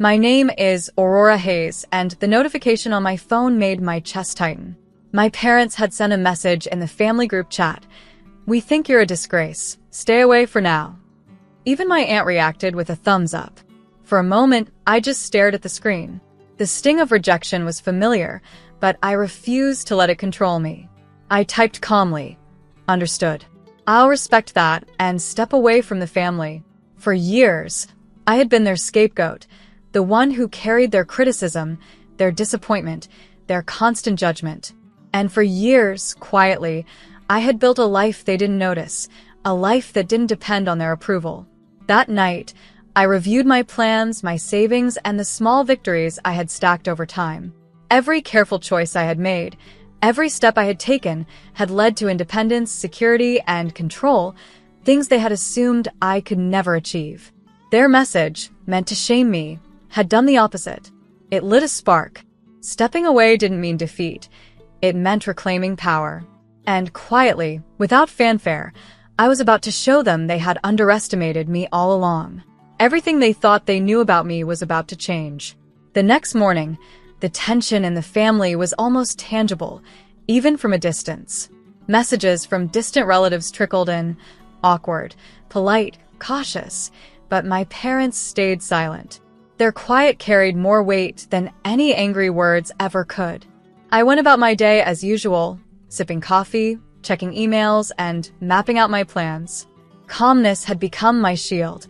My name is Aurora Hayes, and the notification on my phone made my chest tighten. My parents had sent a message in the family group chat. "We think you're a disgrace. Stay away for now." Even my aunt reacted with a thumbs up. For a moment, I just stared at the screen. The sting of rejection was familiar, but I refused to let it control me. I typed calmly, "Understood. I'll respect that and step away from the family." For years, I had been their scapegoat, the one who carried their criticism, their disappointment, their constant judgment. And for years, quietly, I had built a life they didn't notice, a life that didn't depend on their approval. That night, I reviewed my plans, my savings, and the small victories I had stacked over time. Every careful choice I had made, every step I had taken, had led to independence, security, and control, things they had assumed I could never achieve. Their message, meant to shame me, had done the opposite. It lit a spark. Stepping away didn't mean defeat. It meant reclaiming power. And quietly, without fanfare, I was about to show them they had underestimated me all along. Everything they thought they knew about me was about to change. The next morning, the tension in the family was almost tangible, even from a distance. Messages from distant relatives trickled in, awkward, polite, cautious, but my parents stayed silent. Their quiet carried more weight than any angry words ever could. I went about my day as usual, sipping coffee, checking emails, and mapping out my plans. Calmness had become my shield.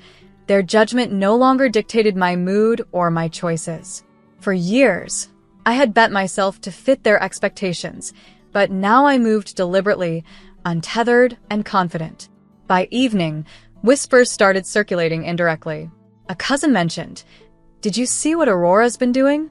Their judgment no longer dictated my mood or my choices. For years, I had bent myself to fit their expectations, but now I moved deliberately, untethered and confident. By evening, whispers started circulating indirectly. A cousin mentioned, "Did you see what Aurora's been doing?"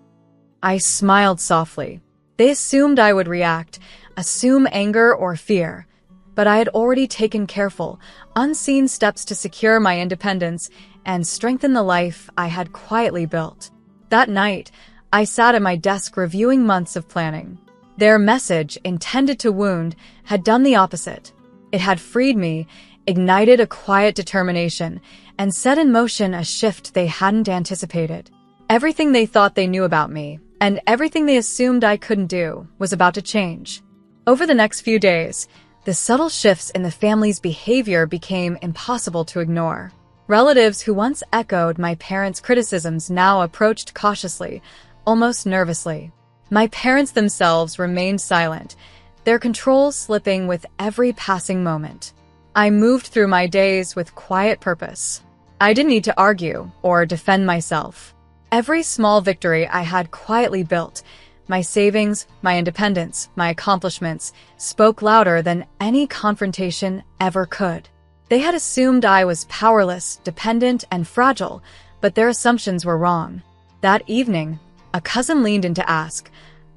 I smiled softly. They assumed I would react, assume anger or fear. But I had already taken careful, unseen steps to secure my independence and strengthen the life I had quietly built. That night, I sat at my desk reviewing months of planning. Their message, intended to wound, had done the opposite. It had freed me, ignited a quiet determination, and set in motion a shift they hadn't anticipated. Everything they thought they knew about me, and everything they assumed I couldn't do, was about to change. Over the next few days, the subtle shifts in the family's behavior became impossible to ignore. Relatives who once echoed my parents' criticisms now approached cautiously, almost nervously. My parents themselves remained silent, their control slipping with every passing moment. I moved through my days with quiet purpose. I didn't need to argue or defend myself. Every small victory I had quietly built, my savings, my independence, my accomplishments, spoke louder than any confrontation ever could. They had assumed I was powerless, dependent, and fragile, but their assumptions were wrong. That evening, a cousin leaned in to ask,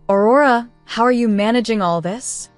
"Aurora, how are you managing all this?"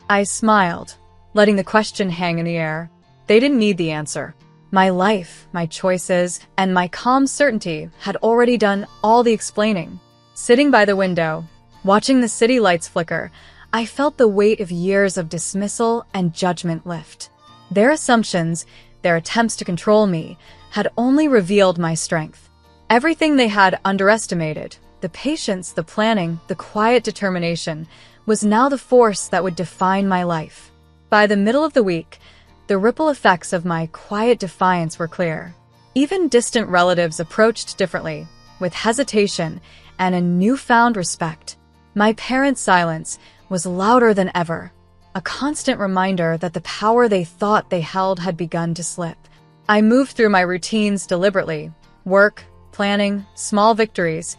I smiled, letting the question hang in the air. They didn't need the answer. My life, my choices, and my calm certainty had already done all the explaining. Sitting by the window, watching the city lights flicker, I felt the weight of years of dismissal and judgment lift. Their assumptions, their attempts to control me, had only revealed my strength. Everything they had underestimated, the patience, the planning, the quiet determination, was now the force that would define my life. By the middle of the week, the ripple effects of my quiet defiance were clear. Even distant relatives approached differently, with hesitation and a newfound respect. My parents' silence was louder than ever, a constant reminder that the power they thought they held had begun to slip. I moved through my routines deliberately, work, planning, small victories,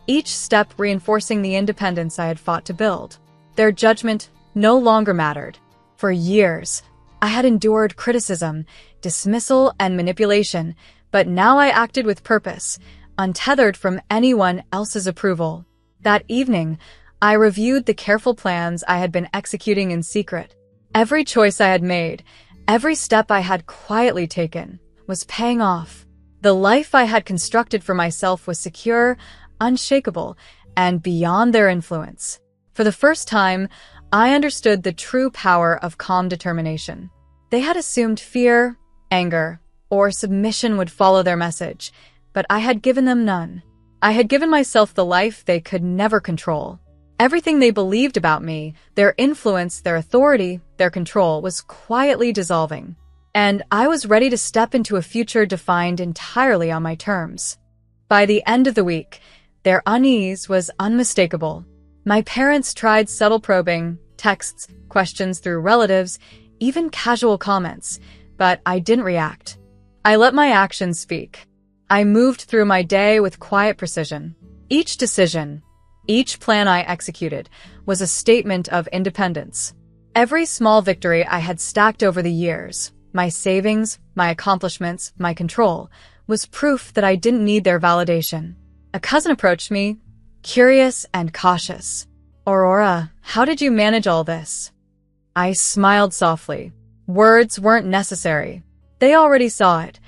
each step reinforcing the independence I had fought to build. Their judgment no longer mattered. For years, I had endured criticism, dismissal, and manipulation, but now I acted with purpose, untethered from anyone else's approval. That evening, I reviewed the careful plans I had been executing in secret. Every choice I had made, every step I had quietly taken, was paying off. The life I had constructed for myself was secure, unshakable, and beyond their influence. For the first time, I understood the true power of calm determination. They had assumed fear, anger, or submission would follow their message, but I had given them none. I had given myself the life they could never control. Everything they believed about me, their influence, their authority, their control, was quietly dissolving. And I was ready to step into a future defined entirely on my terms. By the end of the week, their unease was unmistakable. My parents tried subtle probing, texts, questions through relatives, even casual comments, but I didn't react. I let my actions speak. I moved through my day with quiet precision. Each decision, each plan I executed, was a statement of independence. Every small victory I had stacked over the years, my savings, my accomplishments, my control, was proof that I didn't need their validation. A cousin approached me, curious and cautious. "Aurora, how did you manage all this?" I smiled softly. Words weren't necessary. They already saw it.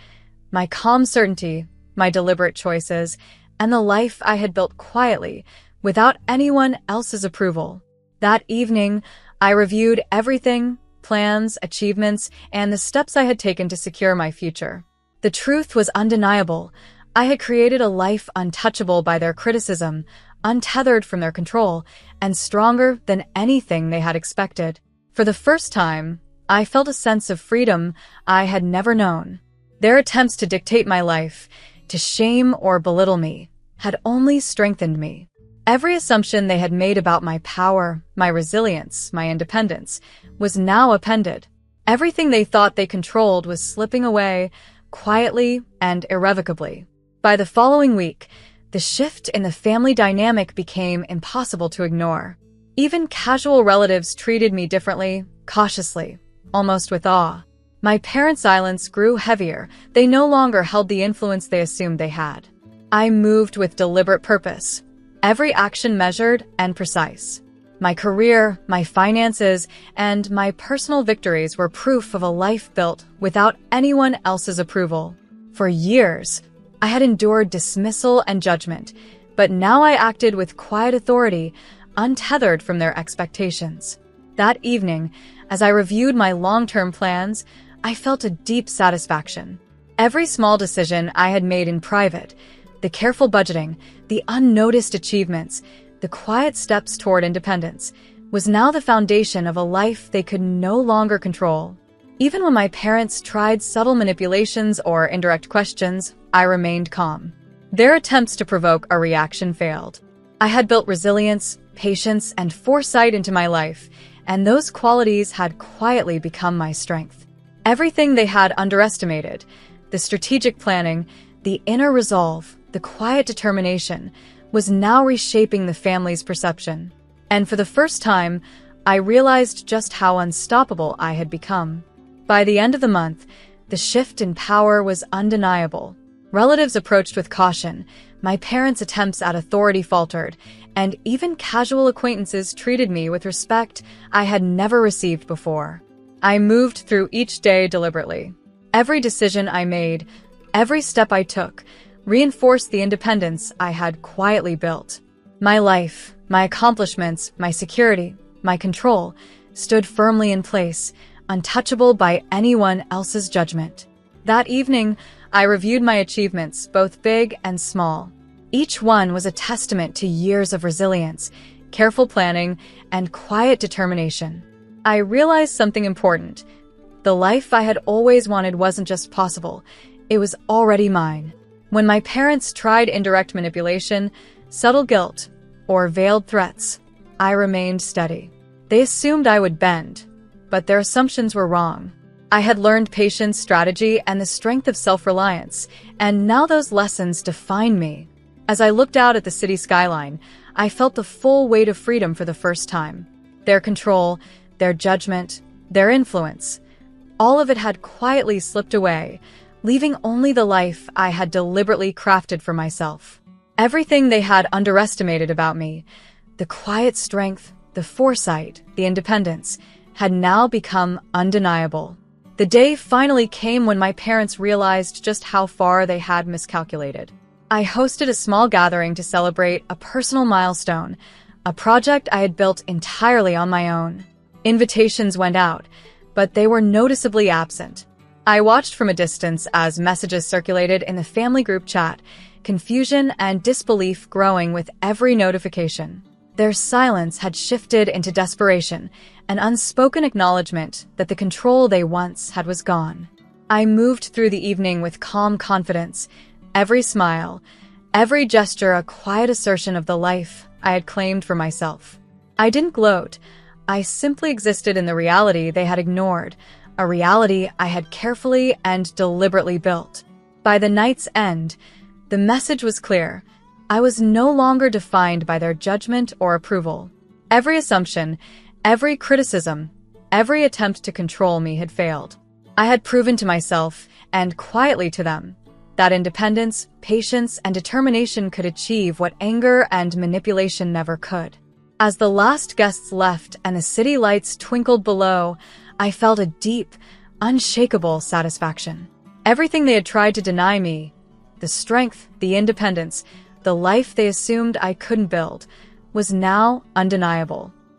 My calm certainty, my deliberate choices, and the life I had built quietly, without anyone else's approval. That evening, I reviewed everything, plans, achievements, and the steps I had taken to secure my future. The truth was undeniable. I had created a life untouchable by their criticism, untethered from their control, and stronger than anything they had expected. For the first time, I felt a sense of freedom I had never known. Their attempts to dictate my life, to shame or belittle me, had only strengthened me. Every assumption they had made about my power, my resilience, my independence, was now appended. Everything they thought they controlled was slipping away, quietly and irrevocably. By the following week, the shift in the family dynamic became impossible to ignore. Even casual relatives treated me differently, cautiously, almost with awe. My parents' silence grew heavier. They no longer held the influence they assumed they had. I moved with deliberate purpose, every action measured and precise. My career, my finances, and my personal victories were proof of a life built without anyone else's approval. For years, I had endured dismissal and judgment, but now I acted with quiet authority, untethered from their expectations. That evening, as I reviewed my long-term plans, I felt a deep satisfaction. Every small decision I had made in private, the careful budgeting, the unnoticed achievements, the quiet steps toward independence, was now the foundation of a life they could no longer control. Even when my parents tried subtle manipulations or indirect questions, I remained calm. Their attempts to provoke a reaction failed. I had built resilience, patience, and foresight into my life, and those qualities had quietly become my strength. Everything they had underestimated, the strategic planning, the inner resolve, the quiet determination, was now reshaping the family's perception. And for the first time, I realized just how unstoppable I had become. By the end of the month, the shift in power was undeniable. Relatives approached with caution, my parents' attempts at authority faltered, and even casual acquaintances treated me with respect I had never received before. I moved through each day deliberately. Every decision I made, every step I took, reinforced the independence I had quietly built. My life, my accomplishments, my security, my control, stood firmly in place, untouchable by anyone else's judgment. That evening, I reviewed my achievements, both big and small. Each one was a testament to years of resilience, careful planning, and quiet determination. I realized something important. The life I had always wanted wasn't just possible, it was already mine. When my parents tried indirect manipulation, subtle guilt, or veiled threats, I remained steady. They assumed I would bend, but their assumptions were wrong. I had learned patience, strategy, and the strength of self-reliance, and now those lessons defined me. As I looked out at the city skyline, I felt the full weight of freedom for the first time. Their control, their judgment, their influence, all of it had quietly slipped away, leaving only the life I had deliberately crafted for myself. Everything they had underestimated about me, the quiet strength, the foresight, the independence, had now become undeniable. The day finally came when my parents realized just how far they had miscalculated. I hosted a small gathering to celebrate a personal milestone, a project I had built entirely on my own. Invitations went out, but they were noticeably absent. I watched from a distance as messages circulated in the family group chat, confusion and disbelief growing with every notification. Their silence had shifted into desperation, an unspoken acknowledgement that the control they once had was gone. I moved through the evening with calm confidence, every smile, every gesture a quiet assertion of the life I had claimed for myself. I didn't gloat. I simply existed in the reality they had ignored, a reality I had carefully and deliberately built. By the night's end, the message was clear. I was no longer defined by their judgment or approval. Every assumption, every criticism, every attempt to control me had failed. I had proven to myself, and quietly to them, that independence, patience, and determination could achieve what anger and manipulation never could. As the last guests left and the city lights twinkled below, I felt a deep, unshakable satisfaction. Everything they had tried to deny me, the strength, the independence, the life they assumed I couldn't build, was now undeniable.